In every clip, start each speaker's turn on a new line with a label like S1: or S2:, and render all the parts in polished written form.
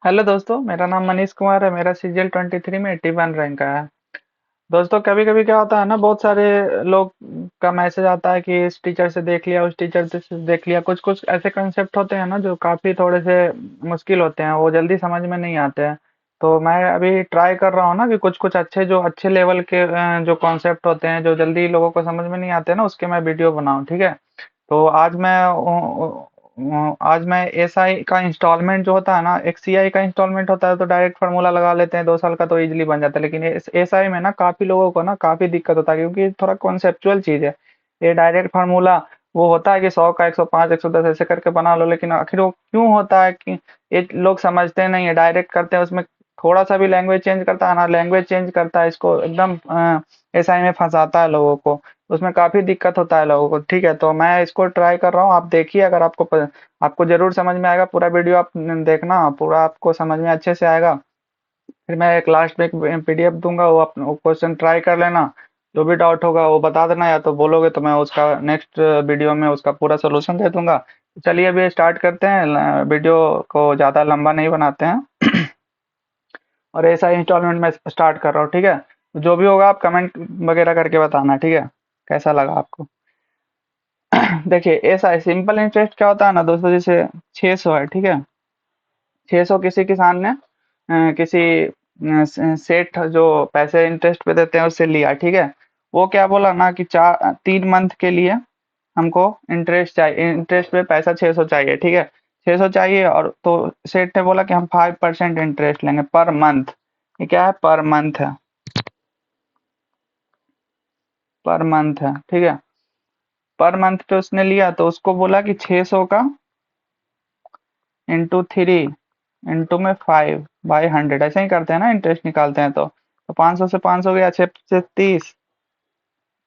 S1: Hello दोस्तों, मेरा नाम मनीष कुमार है। मेरा सीजीएल 23 में 81 रैंक का है। दोस्तों, कभी कभी क्या होता है ना, बहुत सारे लोग का मैसेज आता है कि इस टीचर से देख लिया, उस टीचर से देख लिया। कुछ कुछ ऐसे कंसेप्ट होते हैं ना जो काफी थोड़े से मुश्किल होते हैं, वो जल्दी समझ में नहीं आते हैं। तो मैं अभी ट्राई कर रहा हूँ ना कि कुछ कुछ अच्छे लेवल के जो कॉन्सेप्ट होते हैं, जो जल्दी लोगों को समझ में नहीं आते ना, उसके मैं वीडियो बनाऊँ। ठीक है। तो आज मैं एसआई का इंस्टॉलमेंट जो होता है ना, एक सीआई का इंस्टॉलमेंट होता है तो डायरेक्ट फार्मूला लगा लेते हैं, 2 साल का तो इजीली बन जाता है। लेकिन एसआई में ना काफी लोगों को ना काफी दिक्कत होता है, क्योंकि थोड़ा कॉन्सेप्चुअल चीज है। ये डायरेक्ट फार्मूला वो होता है कि 100 का 105 110 ऐसे करके बना लो, लेकिन आखिर वो क्यों होता है कि ये लोग समझते नहीं है, डायरेक्ट करते हैं। उसमें थोड़ा सा भी लैंग्वेज चेंज करता है ना, लैंग्वेज चेंज करता है, इसको एकदम एसआई में फंसाता है लोगों को। उसमें काफी दिक्कत होता है लोगों को। ठीक है, तो मैं इसको ट्राई कर रहा हूँ, आप देखिए। अगर आपको जरूर समझ में आएगा। पूरा वीडियो आप देखना, पूरा आपको समझ में अच्छे से आएगा। फिर मैं एक लास्ट में एक पीडीएफ दूंगा, वो आप क्वेश्चन ट्राई कर लेना। जो भी डाउट होगा वो बता देना, या तो बोलोगे तो मैं उसका नेक्स्ट वीडियो में उसका पूरा सोल्यूशन दे दूंगा। तो चलिए अभी स्टार्ट करते हैं। वीडियो को ज़्यादा लंबा नहीं बनाते हैं। और ऐसा इंस्टॉलमेंट में स्टार्ट कर रहा हूँ। ठीक है, जो भी होगा आप कमेंट वगैरह करके बताना। ठीक है, कैसा लगा आपको। देखिए, ऐसा है सिंपल इंटरेस्ट क्या होता है ना दोस्तों, जैसे 600 है। ठीक है, 600 किसी किसान ने किसी सेठ जो पैसे इंटरेस्ट पे देते हैं उससे लिया। ठीक है, वो क्या बोला ना कि 3 मंथ के लिए हमको इंटरेस्ट चाहिए, इंटरेस्ट पे पैसा 600 चाहिए। ठीक है, 600 चाहिए, और तो सेठ ने बोला कि हम 5% इंटरेस्ट लेंगे पर मंथ। ये क्या है, पर मंथ है, पर मंथ है। ठीक है, पर मंथ पे उसने लिया, तो उसको बोला कि 600 का इंटू 3 इंटू में 5/100 ऐसे ही करते हैं ना, इंटरेस्ट निकालते हैं। तो 500 से 500 गया, 6 से 30,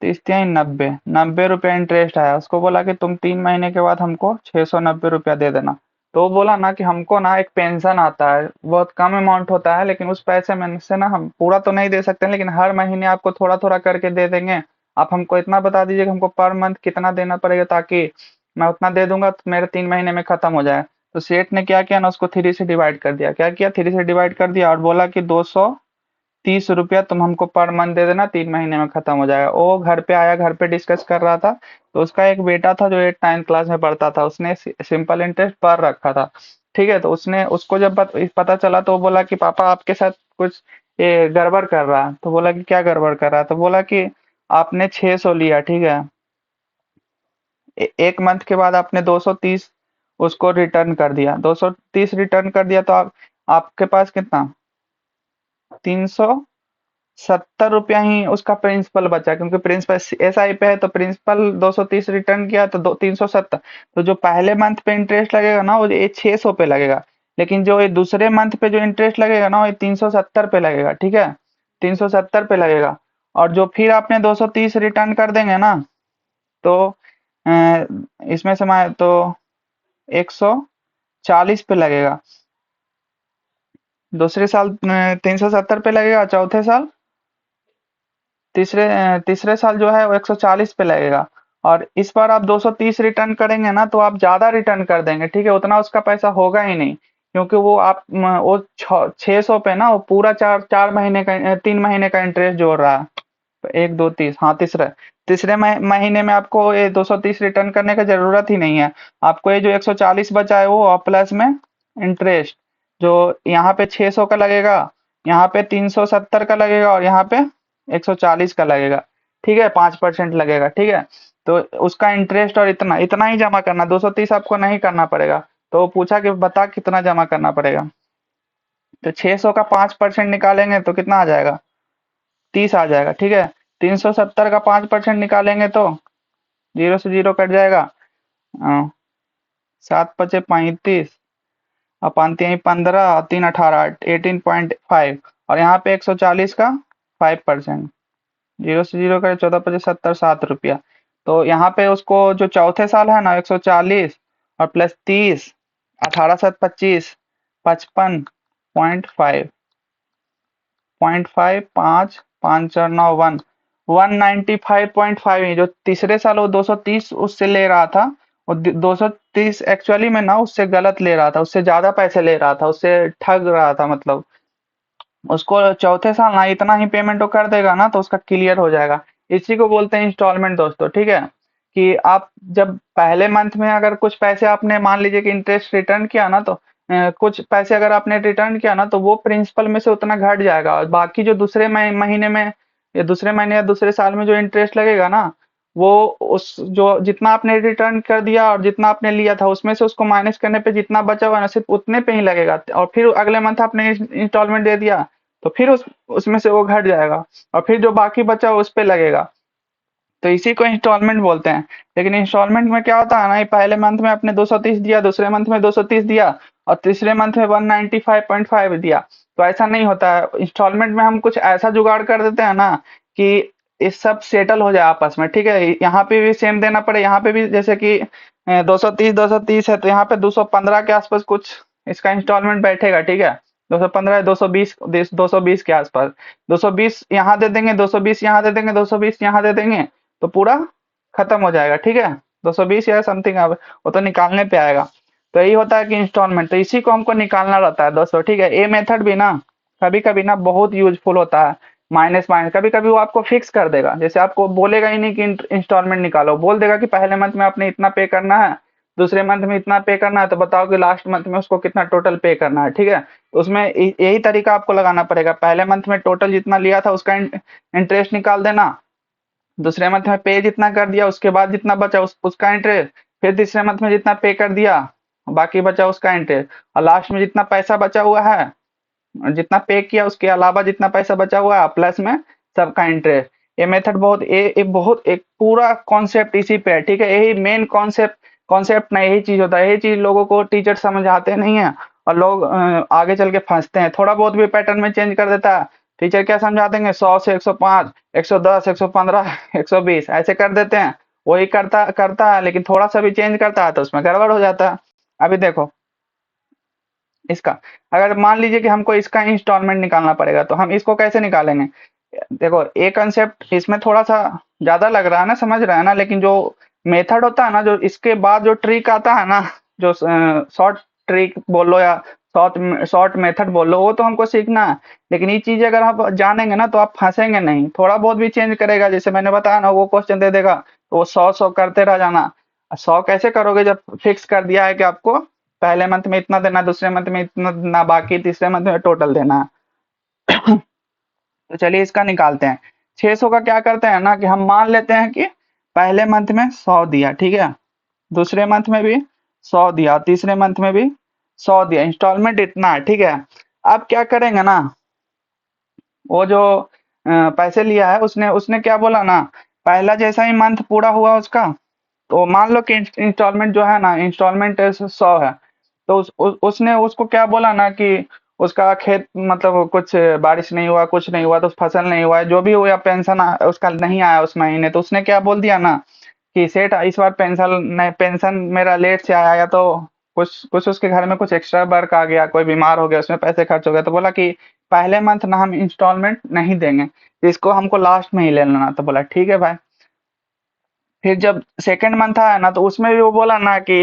S1: 30 90, 90 रुपया इंटरेस्ट आया। उसको बोला कि तुम 3 महीने के बाद हमको 690 रुपया दे देना। तो वो बोला ना कि हमको ना एक पेंशन आता है, बहुत कम अमाउंट होता है, लेकिन उस पैसे में से ना हम पूरा तो नहीं दे सकते, लेकिन हर महीने आपको थोड़ा थोड़ा करके दे देंगे। आप हमको इतना बता दीजिए कि हमको पर मंथ कितना देना पड़ेगा, ताकि मैं उतना दे दूंगा तो मेरे 3 महीने में खत्म हो जाए। तो सेठ ने क्या किया ना, उसको 3 से डिवाइड कर दिया। क्या किया, 3 से डिवाइड कर दिया, और बोला कि 230 रुपया तुम हमको पर मंथ दे देना, 3 महीने में खत्म हो जाएगा। वो घर पे आया, घर पे डिस्कस कर रहा था। तो उसका एक बेटा था जो 8 9 क्लास में पढ़ता था, उसने सिंपल इंटरेस्ट पर रखा था। ठीक है, तो उसने उसको जब पता चला तो वो बोला कि पापा आपके साथ कुछ ये गड़बड़ कर रहा है। तो बोला कि क्या गड़बड़ कर रहा है, तो बोला कि आपने 600 लिया। ठीक है, एक मंथ के बाद आपने 230 उसको रिटर्न कर दिया, 230 रिटर्न कर दिया, तो आपके पास कितना, 370 रुपया ही उसका प्रिंसिपल बचा, क्योंकि प्रिंसिपल एसआई पे है, तो प्रिंसिपल 230 रिटर्न किया तो 370। तो जो पहले मंथ पे इंटरेस्ट लगेगा ना, वो ये 600 पे लगेगा। लेकिन जो ये दूसरे मंथ पे जो इंटरेस्ट लगेगा ना, वो ये 370 पे लगेगा। ठीक है, 370 पे लगेगा। और जो फिर आपने 230 रिटर्न कर देंगे ना, तो इसमें से मैं तो 140 पे लगेगा। दूसरे साल 370 पे लगेगा, चौथे साल तीसरे साल जो है वो 140 पे लगेगा। और इस बार आप 230 रिटर्न करेंगे ना, तो आप ज्यादा रिटर्न कर देंगे। ठीक है, उतना उसका पैसा होगा ही नहीं, क्योंकि वो 600 पे ना वो पूरा 4 4 महीने का 3 महीने का इंटरेस्ट जोड़ रहा है। तो 1 2 30, हाँ तीसरा, तीसरे महीने में आपको ये 230 रिटर्न करने का जरूरत ही नहीं है। आपको ये जो 140 बचा है वो, और प्लस में इंटरेस्ट जो यहाँ पे 600 का लगेगा, यहाँ पे 370 का लगेगा, और यहाँ पे 140 का लगेगा। ठीक है, 5% लगेगा। ठीक है, तो उसका इंटरेस्ट और इतना इतना ही जमा करना, 230 आपको नहीं करना पड़ेगा। तो वो पूछा कि बता कितना जमा करना पड़ेगा। तो 600 का 5% निकालेंगे तो कितना आ जाएगा, 30 आ जाएगा। ठीक है, 370 का 5% निकालेंगे तो जीरो से जीरो कट जाएगा। 7 × 5 = 35, और 5 × 3 = 15, और 3 × 18 18.5, और यहाँ पे 140 का 5%, जीरो से जीरो करे 14 × 5 = 70, 7 रुपया। तो यहाँ पे उसको जो चौथे साल है ना, 140 और प्लस 30, 18 × 7 = 25, 55.5, 0.5, 5, 5 × 4 = 9, 195.5 ही जो तीसरे साल वो 230 उससे ले रहा था, वो 230 230 एक्चुअली में ना उससे गलत ले रहा था, उससे ज्यादा पैसे ले रहा था, उससे ठग रहा था, मतलब उसको चौथे साल ना इतना ही पेमेंट वो कर देगा ना तो उसका क्लियर हो जाएगा। इसी को बोलते हैं इंस्टॉलमेंट दोस्तों, ठीक है। कि आप जब पहले मंथ में अगर कुछ पैसे आपने मान लीजिए कि इंटरेस्ट रिटर्न किया ना, तो कुछ पैसे अगर आपने रिटर्न किया ना तो वो प्रिंसिपल में से उतना घट जाएगा, और बाकी जो दूसरे महीने में या दूसरे महीने या दूसरे साल में जो इंटरेस्ट लगेगा ना, वो उस जो जितना आपने रिटर्न कर दिया और जितना आपने लिया था उसमें से उसको माइनस करने पे जितना बचा हुआ ना सिर्फ उतने पे ही लगेगा, और फिर अगले मंथ आपने इंस्टॉलमेंट दे दिया तो फिर उसमें से वो घट जाएगा, और फिर जो बाकी बचा उस पे लगेगा। तो इसी को इंस्टॉलमेंट बोलते हैं। लेकिन इंस्टॉलमेंट में क्या होता है ना, ये पहले मंथ में आपने 230 दिया, दूसरे मंथ में 230 दिया, और तीसरे मंथ में 195.5 दिया। तो ऐसा नहीं होता है, इंस्टॉलमेंट में हम कुछ ऐसा जुगाड़ कर देते हैं ना कि इस सब सेटल हो जाए आपस में, ठीक है। यहाँ पे भी सेम देना पड़े, यहाँ पे भी जैसे कि 230 है तो यहाँ पे 215 के आसपास कुछ इसका इंस्टॉलमेंट बैठेगा, ठीक है। 215 220 के आसपास, 220 यहाँ दे देंगे, 220 यहाँ दे देंगे, 220 यहाँ दे देंगे, तो पूरा खत्म हो जाएगा, ठीक है। 220 या समथिंग वो तो निकालने पे आएगा। तो यही होता है कि इंस्टॉलमेंट, तो इसी को हमको निकालना रहता है दोस्तों, ठीक है। ये मेथड भी ना कभी कभी ना बहुत यूजफुल होता है। माइनस माइनस कभी कभी वो आपको फिक्स कर देगा, जैसे आपको बोलेगा ही नहीं कि इंस्टॉलमेंट निकालो, बोल देगा कि पहले मंथ में आपने इतना पे करना है, दूसरे मंथ में इतना पे करना है, तो बताओ कि लास्ट मंथ में उसको कितना टोटल पे करना है, ठीक है। तो उसमें यही तरीका आपको लगाना पड़ेगा, पहले मंथ में टोटल जितना लिया था उसका इंटरेस्ट निकाल देना, दूसरे मंथ में पे जितना कर दिया उसके बाद जितना बचा उसका इंटरेस्ट, फिर तीसरे मंथ में जितना पे कर दिया बाकी बचा उसका इंटरेस्ट, और लास्ट में जितना पैसा बचा हुआ है, जितना पे किया उसके अलावा जितना पैसा बचा हुआ है प्लस में सबका इंटरेस्ट। ये मेथड बहुत ये बहुत एक पूरा कॉन्सेप्ट इसी पे है, ठीक है। यही मेन कॉन्सेप्ट ना यही चीज होता है, यही चीज लोगों को टीचर समझाते नहीं है, और लोग आगे चल के फंसते हैं। थोड़ा बहुत भी पैटर्न में चेंज कर देता है टीचर, क्या समझा देंगे 100 से 105, 110, 115, 120 ऐसे कर देते हैं। वही करता करता है, लेकिन थोड़ा सा भी चेंज करता है तो उसमें गड़बड़ हो जाता है। अभी देखो इसका, अगर मान लीजिए कि हमको इसका इंस्टॉलमेंट निकालना पड़ेगा तो हम इसको कैसे निकालेंगे। देखो ये कंसेप्ट इसमें थोड़ा सा ज्यादा लग रहा है ना, समझ रहा है ना, लेकिन जो मेथड होता है ना, जो इसके बाद जो ट्रिक आता है ना, जो शॉर्ट ट्रिक बोल लो या शॉर्ट शॉर्ट मेथड बोल लो, वो तो हमको सीखना है। लेकिन ये चीज अगर आप जानेंगे ना तो आप फंसेंगे नहीं, थोड़ा बहुत भी चेंज करेगा, जैसे मैंने बताया ना वो क्वेश्चन दे देगा तो वो 100 करते रह जाना। 100 कैसे करोगे जब फिक्स कर दिया है कि आपको पहले मंथ में इतना देना, दूसरे मंथ में इतना देना, बाकी तीसरे मंथ में टोटल देना है। तो चलिए इसका निकालते हैं। 600 का क्या करते हैं ना कि हम मान लेते हैं कि पहले मंथ में 100 दिया, ठीक है, दूसरे मंथ में भी 100 दिया, तीसरे मंथ में भी 100 दिया, इंस्टॉलमेंट इतना है, ठीक है। अब क्या करेंगे ना, वो जो पैसे लिया है उसने उसने क्या बोला ना, पहला जैसा ही मंथ पूरा हुआ उसका, तो मान लो कि इंस्टॉलमेंट जो है ना, इंस्टॉलमेंट 100 है, तो उसने उसको क्या बोला ना कि उसका खेत मतलब कुछ बारिश नहीं हुआ, कुछ नहीं हुआ, तो फसल नहीं हुआ है, जो भी हुआ पेंशन उसका नहीं आया उस महीने, तो उसने क्या बोल दिया ना कि सेठ इस बार पेंशन मेरा लेट से आया, या तो कुछ कुछ उसके घर में कुछ एक्स्ट्रा वर्क आ गया, कोई बीमार हो गया, उसमें पैसे खर्च हो गए, तो बोला कि पहले मंथ ना हम इंस्टॉलमेंट नहीं देंगे, इसको हमको लास्ट में ही ले लेना। तो बोला ठीक है भाई। फिर जब सेकंड मंथ आया ना तो उसमें भी वो बोला ना कि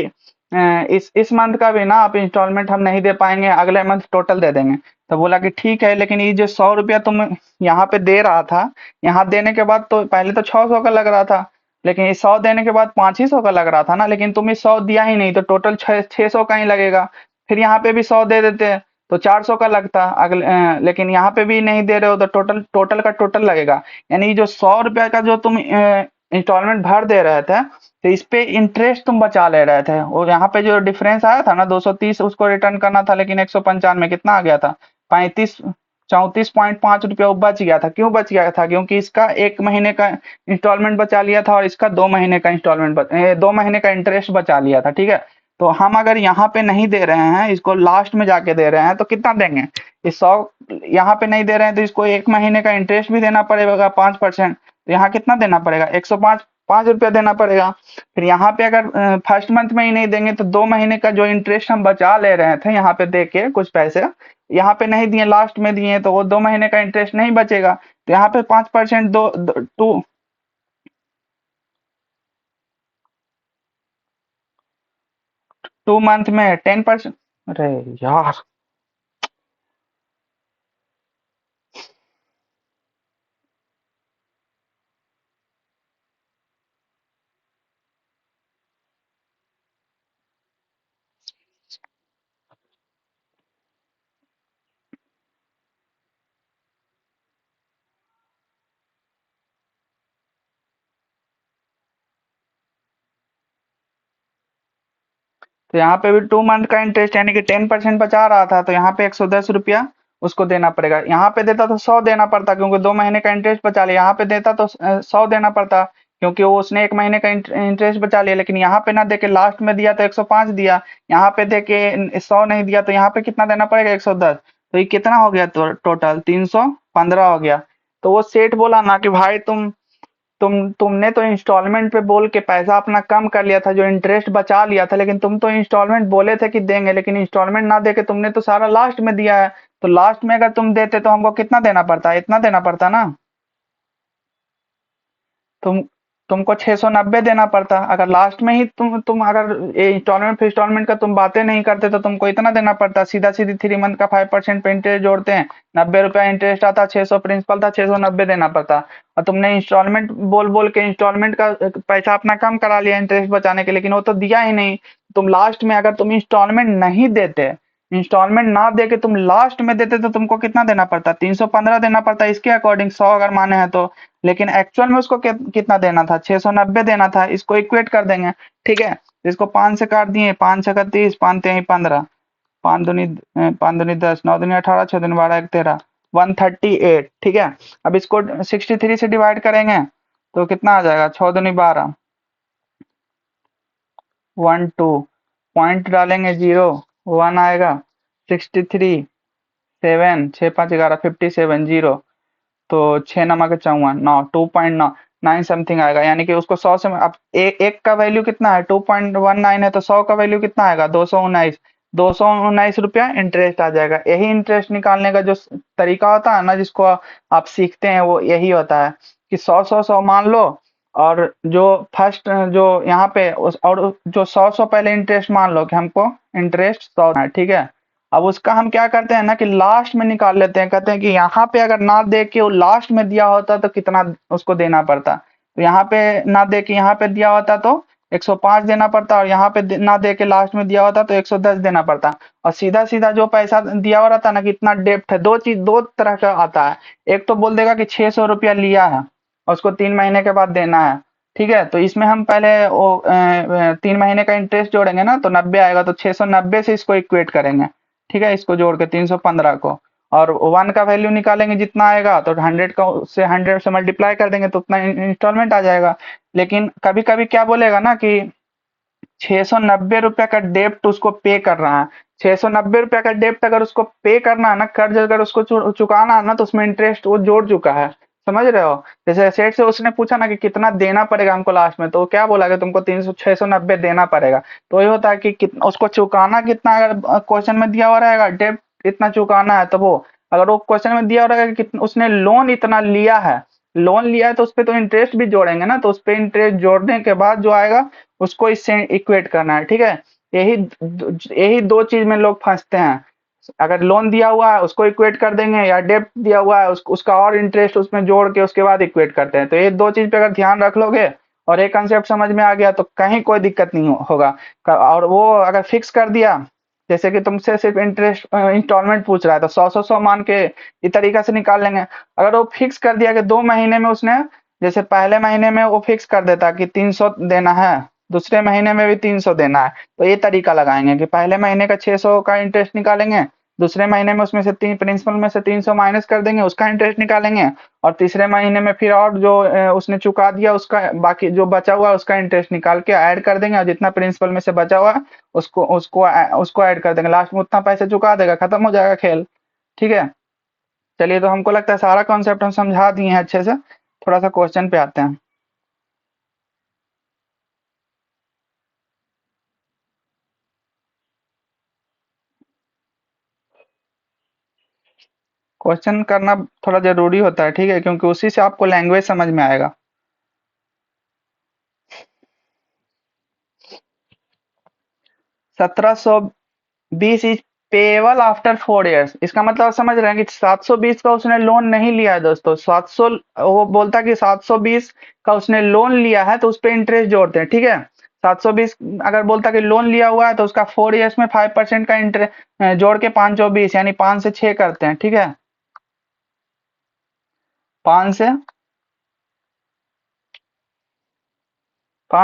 S1: इस मंथ का भी ना आप इंस्टॉलमेंट हम नहीं दे पाएंगे, अगले मंथ टोटल दे देंगे। तो बोला कि ठीक है, लेकिन ये जो 100 रुपया तुम यहाँ पे दे रहा था, यहाँ देने के बाद तो पहले तो 600 का लग रहा था, लेकिन ये 100 देने के बाद 500 का लग रहा था ना, लेकिन तुम 100 दिया ही नहीं, तो टोटल 600 का ही लगेगा। फिर यहाँ पे भी 100 दे देते तो 400 का लगता अगले, लेकिन यहाँ पे भी नहीं दे रहे हो तो टोटल टोटल का टोटल लगेगा। यानी जो 100 रुपया का जो तुम इंस्टॉलमेंट भर दे रहे थे, तो इस पे इंटरेस्ट तुम बचा ले रहे थे। और यहाँ पे जो डिफरेंस आया था ना 230 उसको रिटर्न करना था, लेकिन 195 कितना आ गया था, 34.5 रुपया वो बच गया था। क्यों बच गया था? क्योंकि इसका 1 महीने का इंस्टॉलमेंट बचा लिया था और इसका 2 महीने का 2 महीने का इंटरेस्ट बचा लिया था, ठीक है। तो हम अगर यहाँ पे नहीं दे रहे हैं, इसको लास्ट में जाके दे रहे हैं, तो कितना देंगे? इस 100 यहाँ पे नहीं दे रहे हैं तो इसको 1 महीने का इंटरेस्ट भी देना पड़ेगा 5%। तो यहाँ कितना देना पड़ेगा? 105 रुपया देना पड़ेगा। फिर यहाँ पे अगर फर्स्ट मंथ में ही नहीं देंगे तो 2 महीने का जो इंटरेस्ट हम बचा ले रहे थे यहाँ पे दे के कुछ पैसे, यहाँ पे नहीं दिए, लास्ट में दिए, तो वो 2 महीने का इंटरेस्ट नहीं बचेगा। तो यहाँ पे 5% टू 2 मंथ में 10%। अरे यार, तो यहाँ पे भी 2 मंथ का इंटरेस्ट यानी कि 10% बचा रहा था, तो यहाँ पे 110 रुपया उसको देना पड़ेगा। यहाँ पे देता तो 100 देना पड़ता, क्योंकि 2 महीने का इंटरेस्ट बचा लिया। यहाँ पे देता तो 100 देना पड़ता, क्योंकि वो उसने 1 महीने का इंटरेस्ट बचा लिया। लेकिन यहाँ पे ना दे के लास्ट में दिया तो 105 दिया, यहाँ पे दे के 100 नहीं दिया, तो यहाँ पे कितना देना पड़ेगा? 110। तो ये कितना हो गया? तो टोटल 315 हो गया। तो वो सेठ बोला ना कि भाई तुमने तो इंस्टॉलमेंट पे बोल के पैसा अपना कम कर लिया था, जो इंटरेस्ट बचा लिया था, लेकिन तुम तो इंस्टॉलमेंट बोले थे कि देंगे, लेकिन इंस्टॉलमेंट ना देके तुमने तो सारा लास्ट में दिया है। तो लास्ट में अगर तुम देते तो हमको कितना देना पड़ता? इतना देना पड़ता ना। तुम तुमको 690 देना पड़ता। अगर लास्ट में ही तुम अगर इंस्टॉलमेंट फिर इंस्टॉलमेंट का तुम बातें नहीं करते तो तुमको इतना देना पड़ता। सीधा सीधी 3 मंथ का 5% पे इंटरेस्ट जोड़ते हैं, 90 रुपया इंटरेस्ट आता, 600 प्रिंसिपल था, 690 देना पड़ता। और तुमने इंस्टॉलमेंट बोल बोल के इंस्टॉलमेंट का पैसा अपना कम करा लिया इंटरेस्ट बचाने के, लेकिन वो तो दिया ही नहीं। तुम लास्ट में अगर तुम इंस्टॉलमेंट नहीं देते, इंस्टॉलमेंट ना दे के तुम लास्ट में देते, तो तुमको कितना देना पड़ता? 315 देना पड़ता इसके अकॉर्डिंग, 100 अगर माने हैं तो। लेकिन एक्चुअल में उसको कितना देना था? 690 देना था। इसको इक्वेट कर देंगे, ठीक है। इसको 5 से काट दिए, 5 6 30, 5 3 15, 5 दूनी 10, 9 दूनी 18, 6 दूनी 12, 1 13, 138, ठीक है। अब इसको 63 से डिवाइड करेंगे तो कितना आ जाएगा? 6 दूनी 12, 1 2, पॉइंट डालेंगे 0, 1 आएगा। 63, 7, 6 5 11, 57, 0। तो 6 नमक 54, 9, 2.9 समथिंग आएगा। यानी कि उसको 100 से अब एक का वैल्यू कितना है? 2.19 है, तो 100 का वैल्यू कितना आएगा? 219। 219 रुपया इंटरेस्ट आ जाएगा। यही इंटरेस्ट निकालने का जो तरीका होता है ना, जिसको आप सीखते हैं, वो यही होता है कि 100 100 100 मान लो, और जो फर्स्ट जो यहाँ पे और जो 100 100 पहले इंटरेस्ट मान लो कि हमको इंटरेस्ट 100 है, ठीक है। अब उसका हम क्या करते हैं ना कि लास्ट में निकाल लेते हैं। कहते हैं कि यहाँ पे अगर ना दे के वो लास्ट में दिया होता तो कितना उसको देना पड़ता। तो यहाँ पे ना दे के यहाँ पे दिया होता तो 105 देना पड़ता, और यहाँ पे ना दे के लास्ट में दिया होता तो 110 देना पड़ता। और सीधा सीधा जो पैसा दिया हुआ रहता ना कि इतना डेप्थ है, दो चीज दो तरह का आता है। एक तो बोल देगा कि 600 रुपया लिया है और उसको 3 महीने के बाद देना है, ठीक है। तो इसमें हम पहले वो 3 महीने का इंटरेस्ट जोड़ेंगे ना, तो 90 आएगा, तो 690 से इसको इक्वेट करेंगे, ठीक है। इसको जोड़ के 315 को, और 1 का वैल्यू निकालेंगे जितना आएगा, तो 100 का से 100 से मल्टीप्लाई कर देंगे तो उतना इंस्टॉलमेंट आ जाएगा। लेकिन कभी कभी क्या बोलेगा ना कि 690 रुपया का डेप्ट उसको पे कर रहा है। 690 रुपया का डेप्ट अगर उसको पे करना है ना, कर्ज अगर उसको चुकाना है ना, तो उसमें इंटरेस्ट वो जोड़ चुका है। समझ रहे हो? जैसे सेठ से उसने पूछा ना कि कितना देना पड़ेगा हमको लास्ट में, तो क्या बोला कि तुमको 690 देना पड़ेगा। तो ये होता है कि कितना उसको चुकाना, कितना अगर क्वेश्चन में दिया हुआ रहेगा डेप्ट इतना चुकाना है, तो वो अगर वो क्वेश्चन में दिया हुआ रहेगा कि उसने लोन इतना लिया है, लोन लिया है, तो उस पर तो इंटरेस्ट भी जोड़ेंगे ना, तो उस पर इंटरेस्ट जोड़ने के बाद जो आएगा उसको इससे इक्वेट करना है, ठीक है। यही यही दो चीज में लोग फंसते हैं। अगर लोन दिया हुआ है उसको इक्वेट कर देंगे, या डेब्ट दिया हुआ है उसका और इंटरेस्ट उसमें जोड़ के उसके बाद इक्वेट करते हैं। तो ये दो चीज पे अगर ध्यान रख लोगे और एक कंसेप्ट समझ में आ गया, तो कहीं कोई दिक्कत नहीं होगा। और वो अगर फिक्स कर दिया, जैसे कि तुमसे सिर्फ इंटरेस्ट इंस्टॉलमेंट पूछ रहा है, तो 100 100 100 मान के इस तरीका से निकाल लेंगे। अगर वो फिक्स कर दिया कि 2 महीने में उसने, जैसे पहले महीने में वो फिक्स कर देता कि 300 देना है, दूसरे महीने में भी 300 देना है, तो ये तरीका लगाएंगे कि पहले महीने का 600 का इंटरेस्ट निकालेंगे, दूसरे महीने में उसमें से तीन प्रिंसिपल में से 300 माइनस कर देंगे, उसका इंटरेस्ट निकालेंगे, और तीसरे महीने में फिर और जो उसने चुका दिया उसका बाकी जो बचा हुआ है उसका इंटरेस्ट निकाल के ऐड कर देंगे, और जितना प्रिंसिपल में से बचा हुआ है उसको उसको उसको ऐड कर देंगे। लास्ट में उतना पैसे चुका देगा, खत्म हो जाएगा खेल, ठीक है। चलिए, तो हमको लगता है सारा कॉन्सेप्ट हम समझा दिए हैं अच्छे से। थोड़ा सा क्वेश्चन पे आते हैं। क्वेश्चन करना थोड़ा जरूरी होता है, ठीक है, क्योंकि उसी से आपको लैंग्वेज समझ में आएगा। 1720 इज पेएबल आफ्टर 4 ईयर्स। इसका मतलब समझ रहे हैं कि 720 का उसने लोन नहीं लिया है दोस्तों। 700, वो बोलता है कि 720 का उसने लोन लिया है तो उस पर इंटरेस्ट जोड़ते हैं, ठीक है। 720 अगर बोलता कि लोन लिया हुआ है तो उसका 4 ईयर्स में 5% का इंटरेस्ट जोड़ के 5 यानी 5 से 6 करते हैं, ठीक है। 5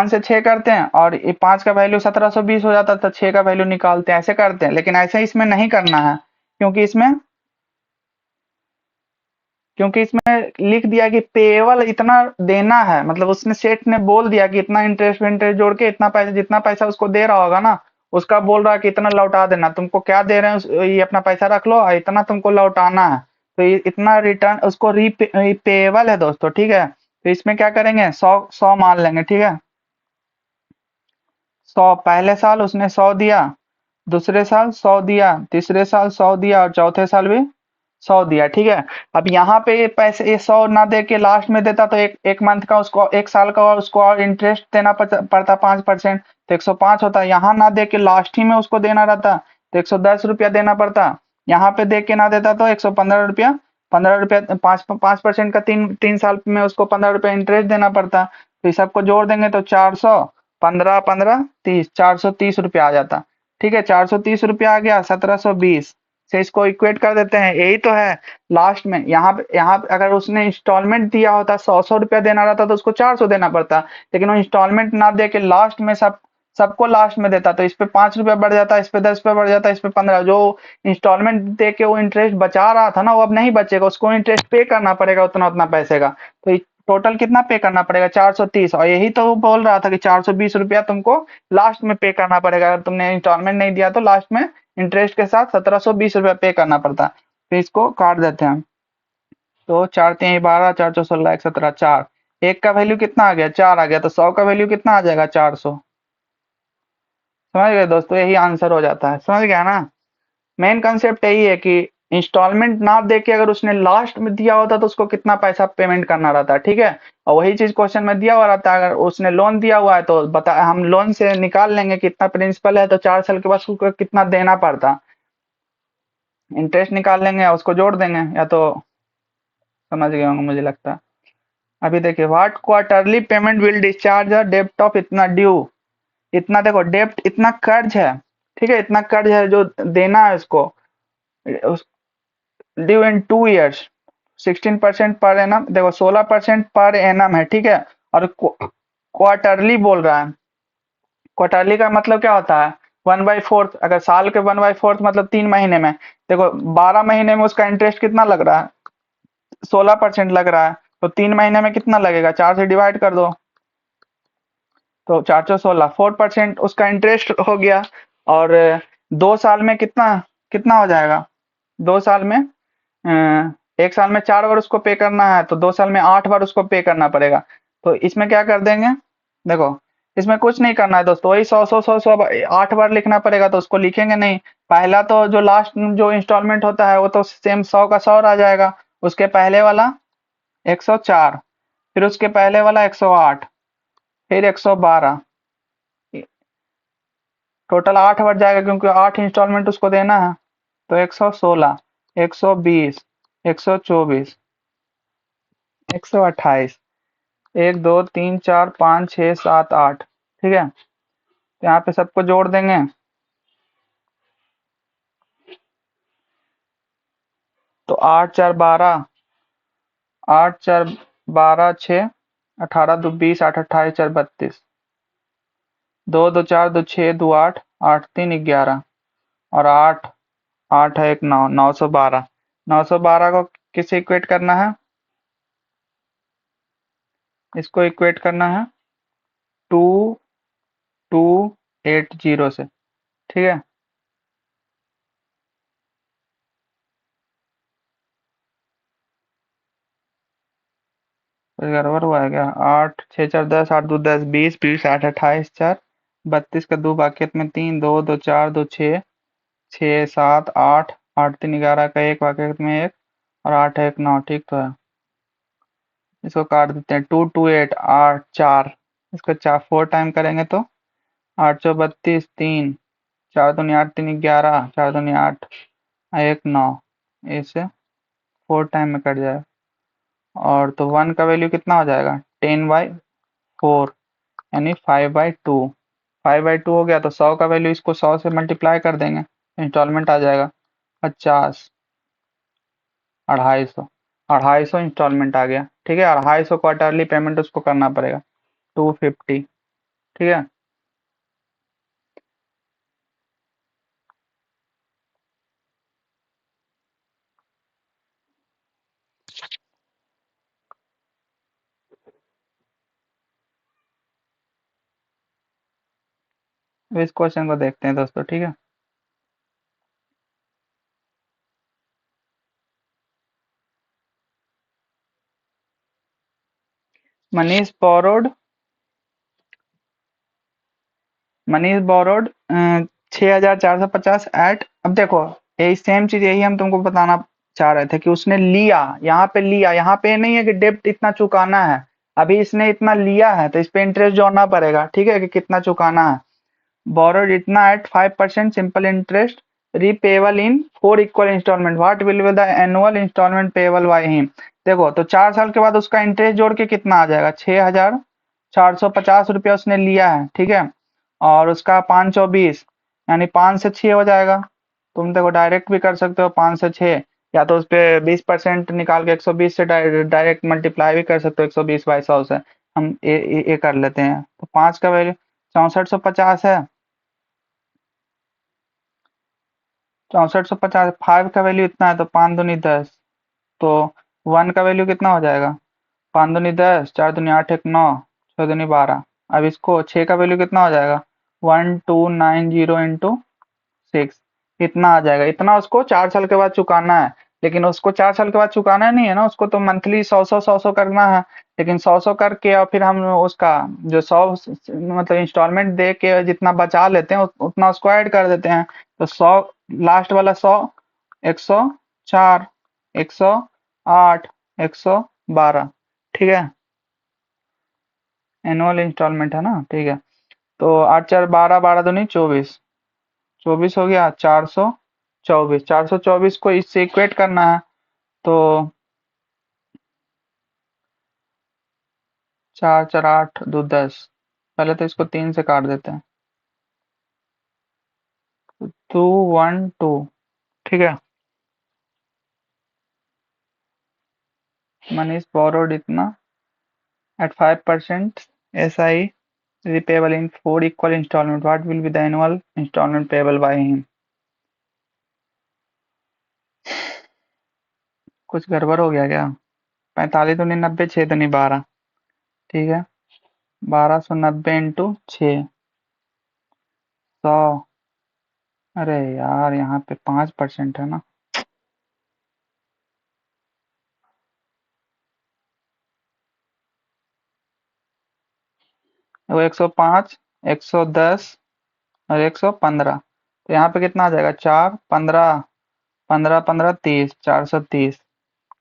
S1: से 6 करते हैं और ये 5 का वैल्यू 1720 हो जाता है तो 6 का वैल्यू निकालते हैं, ऐसे करते हैं। लेकिन ऐसे इसमें नहीं करना है, क्योंकि इसमें लिख दिया कि पेएबल इतना देना है, मतलब उसने सेठ ने बोल दिया कि इतना इंटरेस्ट इंटरेस्ट जोड़ के इतना पैसा, जितना पैसा उसको दे रहा होगा ना, उसका बोल रहा है कि इतना लौटा देना। तुमको क्या दे रहे हैं ये अपना पैसा रख लो और इतना तुमको लौटाना है। तो ये इतना रिटर्न उसको पेएबल है दोस्तों, ठीक है। तो इसमें क्या करेंगे, 100 मान लेंगे, ठीक है। 100 पहले साल उसने 100 दिया, दूसरे साल 100 दिया, तीसरे साल 100 दिया और चौथे साल भी 100 दिया, ठीक है। अब यहाँ पे ये पैसे ये 100 ना दे के लास्ट में देता तो एक मंथ का उसको, एक साल का और उसको और इंटरेस्ट देना पड़ता 5%, तो 105 होता। यहाँ ना दे के लास्ट ही में उसको देना रहता तो 110 रुपया देना पड़ता। यहाँ पे दे के ना देता तो 115 रुपया, 15 रुपया, 5% का तीन तीन साल में उसको 15 रुपया इंटरेस्ट देना पड़ता। तो इस सबको जोड़ देंगे तो 400, 15 15 30, 430 रुपया आ जाता, ठीक है। 430 रुपया आ गया 1720 से, इसको इक्वेट कर देते हैं, यही तो है। लास्ट में यहाँ पे अगर उसने इंस्टॉलमेंट दिया होता, 100 रुपया देना रहता तो उसको 400 देना पड़ता। लेकिन वो इंस्टॉलमेंट ना दे के लास्ट में सबको लास्ट में देता, तो इस पे 5 रुपया बढ़ जाता, इस पे 10 रुपया बढ़ जाता, इस पे 15। जो इंस्टॉलमेंट दे के वो इंटरेस्ट बचा रहा था ना, वो अब नहीं बचेगा, उसको इंटरेस्ट पे करना पड़ेगा उतना उतना पैसे का। तो टोटल कितना पे करना पड़ेगा, 430। और यही तो वो बोल रहा था कि 420 रुपया तुमको लास्ट में पे करना पड़ेगा। अगर तुमने इंस्टॉलमेंट नहीं दिया तो लास्ट में इंटरेस्ट के साथ 1720 रुपया पे करना पड़ता। तो इसको काट देते हैं हम। तो 4×3 = 12, 4×4 = 16, 17, 4। एक का वैल्यू कितना आ गया, 4 आ गया। तो 100 का वैल्यू कितना आ जाएगा, 400। समझ गए दोस्तों, यही आंसर हो जाता है। समझ गया ना। मेन कंसेप्ट यही है कि इंस्टॉलमेंट ना दे के अगर उसने लास्ट में दिया होता तो उसको कितना पैसा पेमेंट करना रहता है, ठीक है। और वही चीज क्वेश्चन में दिया हुआ रहता है। अगर उसने लोन दिया हुआ है तो बता, हम लोन से निकाल लेंगे कितना प्रिंसिपल है, तो 4 साल के बाद उसको कितना देना पड़ता, इंटरेस्ट निकाल लेंगे और उसको जोड़ देंगे। या तो समझ गए होंगे मुझे लगता है। अभी देखिए, what quarterly payment will discharge a डेब्ट ऑफ इतना ड्यू। इतना देखो, डेब्ट इतना कर्ज है, ठीक है, इतना कर्ज है जो देना है उसको, ड्यू इन 2 ईयर्स। 16% पर एनम, देखो 16% पर एनम है, ठीक है। और क्वार्टरली बोल रहा है। क्वार्टरली का मतलब क्या होता है, 1/4। अगर साल के 1/4 मतलब 3 महीने में। देखो 12 महीने में उसका इंटरेस्ट कितना लग रहा है, 16% लग रहा है। तो 3 महीने में कितना लगेगा, 4 से डिवाइड कर दो, तो 416, 4% उसका इंटरेस्ट हो गया। और 2 साल में कितना कितना हो जाएगा, 2 साल में एक साल में 4 बार उसको पे करना है, तो 2 साल में 8 बार उसको पे करना पड़ेगा। तो इसमें क्या कर देंगे, देखो इसमें कुछ नहीं करना है दोस्तों, वही 100 8 बार लिखना पड़ेगा, तो उसको लिखेंगे नहीं। पहला तो जो लास्ट जो इंस्टॉलमेंट होता है वो तो सेम 100 का 100 आ जाएगा। उसके पहले वाला 104, फिर उसके पहले वाला 108, फिर 112, टोटल 8 बार जाएगा क्योंकि 8 इंस्टॉलमेंट उसको देना है। तो 116, 120, 124, 128, 1 2 3 4 5 6 7 8, ठीक है। तो यहाँ पे सबको जोड़ देंगे, तो 8×4 = 12, 8×4 = 6, 18×2 = 20, 8×28 = 32, 2×2 = 4, 2×6 = 8, 8×3 = 11, और 8 8 है 1 9, 912। 912 को किसे इक्वेट करना है, इसको इक्वेट करना है 2280 से, ठीक है। तो गड़बड़ हुआ है क्या, 8×6 = 10, 8×2 = 10, 20, 20 8 28 4, 32 का 2 बाकियत में 3, 2 2 4 2 6, 6 7 8, 8×3 = 11 का 1 बाकियत में 1, और 8 1 9, ठीक तो है। इसको काट देते हैं, 228 8 4, इसको 4 टाइम करेंगे तो 8 चौ 32, 3, चार दूनी आठ, तीन 11, चार दूनी 8, एक 9, इससे 4 टाइम में कट जाएगा। और तो 1 का वैल्यू कितना हो जाएगा, 10/4, यानी 5/2। 5/2 हो गया तो 100 का वैल्यू इसको 100 से मल्टीप्लाई कर देंगे, इंस्टॉलमेंट आ जाएगा 50, 250। 250 इंस्टॉलमेंट आ गया, ठीक है। 250 क्वार्टरली पेमेंट उसको करना पड़ेगा, 250, ठीक है। इस क्वेश्चन को देखते हैं दोस्तों, ठीक है। मनीष बोरोड 6,450 एट, अब देखो यही सेम चीज, यही हम तुमको बताना चाह रहे थे कि उसने लिया, लिया, यहाँ पे नहीं है कि डेब्ट इतना चुकाना है, अभी इसने इतना लिया है तो इस पे इंटरेस्ट जोड़ना पड़ेगा, ठीक है, कि कितना चुकाना है। borrowed इतना at 5% simple interest, repayable in 4 equal installment, what will be the annual installment payable by him। देखो तो 4 साल के बाद उसका इंटरेस्ट जोड़ के कितना आ जाएगा, 6,450 रुपया उसने लिया है, ठीक है। और उसका 520, यानी 5 से 6 हो जाएगा। तुम देखो डायरेक्ट भी कर सकते हो, 5 से 6, या तो उस पे 20% निकाल के 120 से डायरेक्ट मल्टीप्लाई भी कर सकते हो, 120/100 से। हम ये कर लेते हैं, तो 5 का वैल्यू 6450 है, 6450, 5 का वैल्यू इतना है तो 5 दूनी 10, तो 1 का वैल्यू कितना हो जाएगा, 5 दूनी 10, 4 दूनी 8, एक 9, 6 दूनी 12। अब इसको 6 का वैल्यू कितना हो जाएगा, 1290 इंटू 6, इतना आ जाएगा। इतना उसको 4 साल के बाद चुकाना है, लेकिन उसको 4 साल के बाद चुकाना नहीं है ना, उसको तो मंथली 100 करना है। लेकिन 100 करके और फिर हम उसका जो 100 मतलब इंस्टॉलमेंट दे के जितना बचा लेते हैं उतना उसको ऐड कर देते हैं। तो 100, लास्ट वाला 100, 104, 108, 112, ठीक है। एनुअल इंस्टॉलमेंट है ना, ठीक है। तो 8 4 12, 12 दूनी 24, 24 हो गया, 424, 424 को इससे इक्वेट करना है, तो 4 4 8 2 10, पहले तो इसको 3 से काट देते हैं, 212, ठीक है। मनीष बोरोड इतना at 5% SI, repayable in 4 equal installment, what will be the annual installment payable by him। कुछ गड़बड़ हो गया क्या, 45 दूनी 90, 6 दूनी 12, ठीक है। 1290 इंटू 6, 100, अरे यार यहाँ पे 5% है ना, वो 105, 110 और 115, तो यहाँ पे कितना आ जाएगा, 4 15, 15 15 30, 430,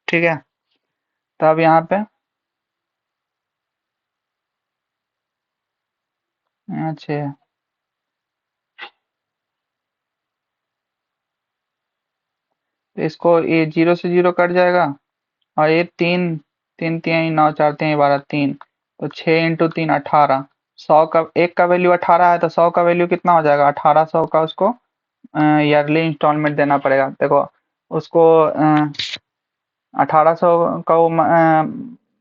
S1: ठीक है। तो अब यहाँ पे, यहाँ 6, तो इसको ये 0 से 0 कट जाएगा, और ये 3, 3 3 9, 4 3 12, 3, तो 6 इंटू 3 18, 100 का, एक का वैल्यू 18 है तो 100 का वैल्यू कितना हो जाएगा, 1800 का उसको ईयरली इंस्टॉलमेंट देना पड़ेगा। देखो उसको 1800 का वो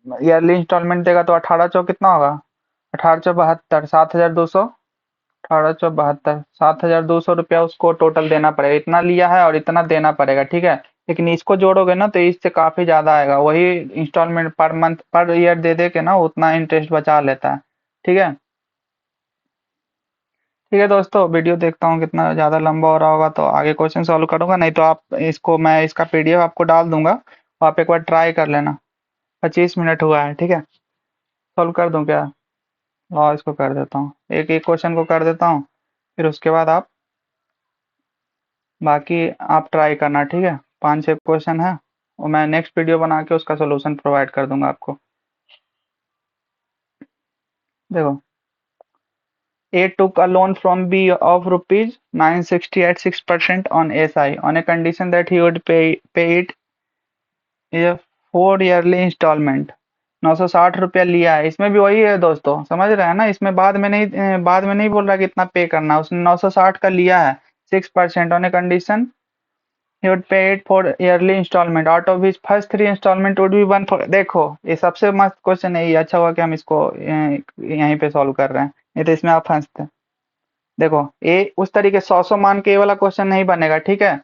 S1: ईयरली इंस्टॉलमेंट देगा तो 1800 कितना होगा, 1872, 7200, 1872, 7200 रुपया उसको टोटल देना पड़ेगा, इतना लिया है और इतना देना पड़ेगा, ठीक है। लेकिन इसको जोड़ोगे ना तो इससे काफी ज्यादा आएगा, वही instalment per month per year दे दे के ना उतना इंटरेस्ट बचा लेता है, ठीक है। ठीक है दोस्तों, वीडियो देखता हूँ कितना ज़्यादा लंबा हो रहा होगा तो आगे क्वेश्चन सॉल्व करूंगा, नहीं तो आप इसको, मैं इसका पीडीएफ आपको डाल दूंगा, आप एक बार ट्राई कर लेना। 25 मिनट हुआ है, ठीक है। सॉल्व कर दूं क्या, और इसको कर देता हूँ, एक एक क्वेश्चन को कर देता हूँ, फिर उसके बाद आप बाकी आप ट्राई करना, ठीक है। 5 6 क्वेश्चन है, और मैं नेक्स्ट वीडियो बना के उसका सोल्यूशन प्रोवाइड कर दूंगा आपको। देखो A took a loan from B of rupees 960 at 6% on SI on a condition that he would pay it ये 4 ईयरली इंस्टॉलमेंट। 960 रुपया लिया है, इसमें भी वही है दोस्तों, समझ रहे हैं ना। इसमें बाद में नहीं बोल रहा कि इतना पे करना है, उसने 960 का लिया है 6% on a condition he would pay it for yearly installment out of which first 3 installment would be one for। देखो ये सबसे मस्त क्वेश्चन है ये, अच्छा हुआ कि हम इसको यहीं पे सॉल्व कर रहे हैं, नहीं तो इसमें आप फंसते। देखो ये उस तरीके 100 मान के ये वाला क्वेश्चन नहीं बनेगा, ठीक है।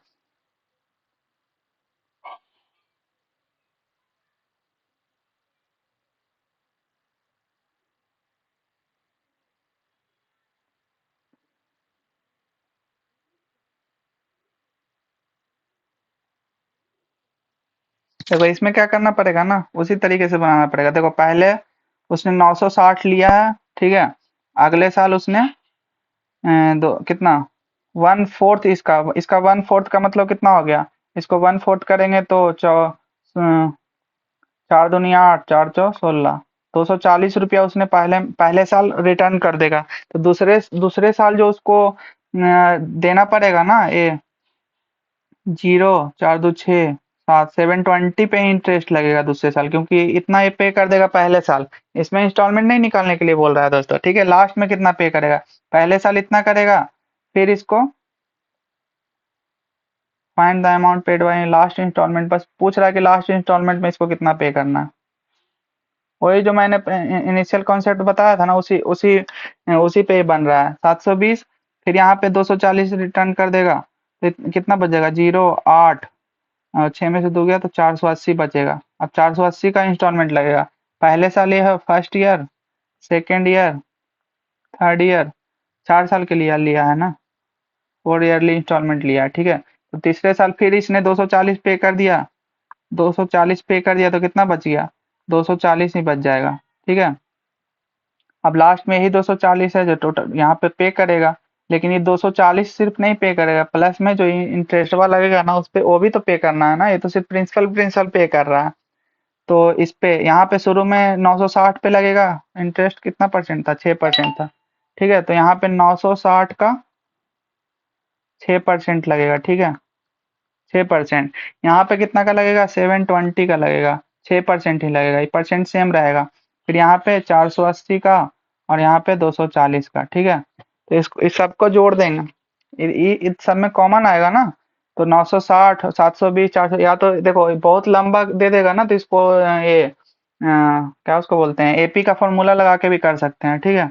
S1: देखो इसमें क्या करना पड़ेगा ना, उसी तरीके से बनाना पड़ेगा। देखो पहले उसने 960 लिया है, ठीक है। अगले साल उसने कितना 1/4 इसका 1/4 का मतलब कितना हो गया। इसको 1/4 करेंगे तो 4 दूनी 8, 4 चौ 16, 240 रुपया उसने पहले साल रिटर्न कर देगा। तो दूसरे दूसरे साल जो उसको देना पड़ेगा ना, ये 0 4 2 6 7 720 पे इंटरेस्ट लगेगा दूसरे साल, क्योंकि इतना ये पे कर देगा पहले साल। इसमें इंस्टॉलमेंट नहीं निकालने के लिए बोल रहा है दोस्तों, ठीक है। लास्ट में कितना पे करेगा, पहले साल इतना करेगा, फिर इसको find the amount paid by last instalment, बस पूछ रहा है कि लास्ट इंस्टॉलमेंट में इसको कितना पे करना है। वही जो मैंने इनिशियल कॉन्सेप्ट बताया था ना, उसी उसी उसी पे ही बन रहा है 720। फिर यहाँ पे 240 रिटर्न कर देगा, तो कितना बचेगा 0 8 6 में से 2 गया तो 480 बचेगा। अब 480 का इंस्टॉलमेंट लगेगा। पहले साल ये है first year, second year, third year, 4 साल के लिए लिया है ना, 4 ईयरली इंस्टॉलमेंट लिया है, ठीक है। तो तीसरे साल फिर इसने 240 पे कर दिया, 240 पे कर दिया तो कितना बच गया, 240 ही बच जाएगा, ठीक है। अब लास्ट में यही 240 है जो टोटल यहाँ पे करेगा। लेकिन ये 240 सिर्फ नहीं पे करेगा, प्लस में जो इंटरेस्ट वाला लगेगा ना उस पे, वो भी तो पे करना है ना। ये तो सिर्फ प्रिंसिपल प्रिंसिपल पे कर रहा है। तो इस पे यहाँ पे शुरू में 960 पे लगेगा। इंटरेस्ट कितना परसेंट था, 6% था, ठीक है। तो यहाँ पे 960 का 6% लगेगा, ठीक है। 6%। यहाँ पे कितना का लगेगा, 720 का लगेगा, 6% ही लगेगा, ये परसेंट सेम रहेगा। फिर यहाँ पे 480 का और यहाँ पे 240 का, ठीक है। तो इस सबको जोड़ देंगे, इस सब में कॉमन आएगा ना, तो 960 720 400, या तो देखो बहुत लंबा दे देगा ना, तो इसको क्या उसको बोलते हैं, एपी का फॉर्मूला लगा के भी कर सकते हैं, ठीक है।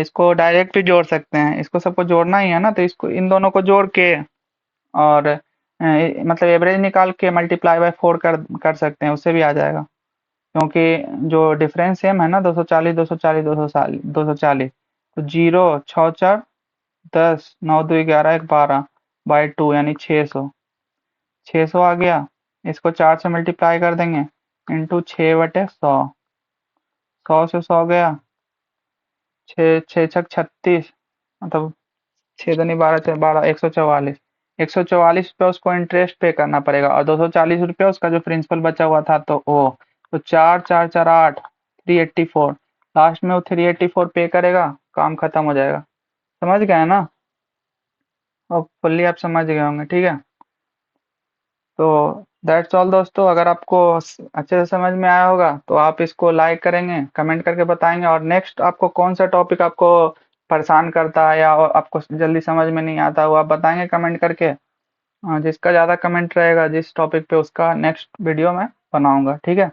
S1: इसको डायरेक्ट भी जोड़ सकते हैं, इसको सबको जोड़ना ही है ना, तो इसको इन दोनों को जोड़ के और मतलब एवरेज निकाल के मल्टीप्लाई बाय 4 कर सकते हैं, उससे भी आ जाएगा। क्योंकि जो डिफरेंस सेम है ना, 240 240 240, तो 0 6 4 10 9 2 11 1 12 बाई 2 यानी 600 आ गया। इसको 4 से मल्टीप्लाई कर देंगे, इंटू 6/100, 100 से 100 गया, 6 6 छक 36, मतलब 6 दूनी 12 144, 144 रुपया उसको इंटरेस्ट पे करना पड़ेगा, और 240 रुपया उसका जो प्रिंसिपल बचा हुआ था, तो वो तो 4 4 4 8 384, लास्ट में वो 384 पे करेगा, काम खत्म हो जाएगा। समझ गए ना, और फुल्ली आप समझ गए होंगे, ठीक है। तो दैट्स ऑल दोस्तों, अगर आपको अच्छे से समझ में आया होगा तो आप इसको लाइक करेंगे, कमेंट करके बताएंगे, और नेक्स्ट आपको कौन सा टॉपिक आपको परेशान करता है या आपको जल्दी समझ में नहीं आता, वो आप बताएंगे कमेंट करके। जिसका ज़्यादा कमेंट रहेगा जिस टॉपिक पे, उसका नेक्स्ट वीडियो मैं बनाऊंगा, ठीक है।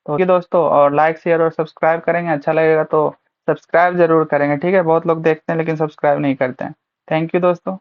S1: तो ये दोस्तों, और लाइक शेयर और सब्सक्राइब करेंगे, अच्छा लगेगा तो सब्सक्राइब जरूर करेंगे, ठीक है। बहुत लोग देखते हैं लेकिन सब्सक्राइब नहीं करते हैं। थैंक यू दोस्तों।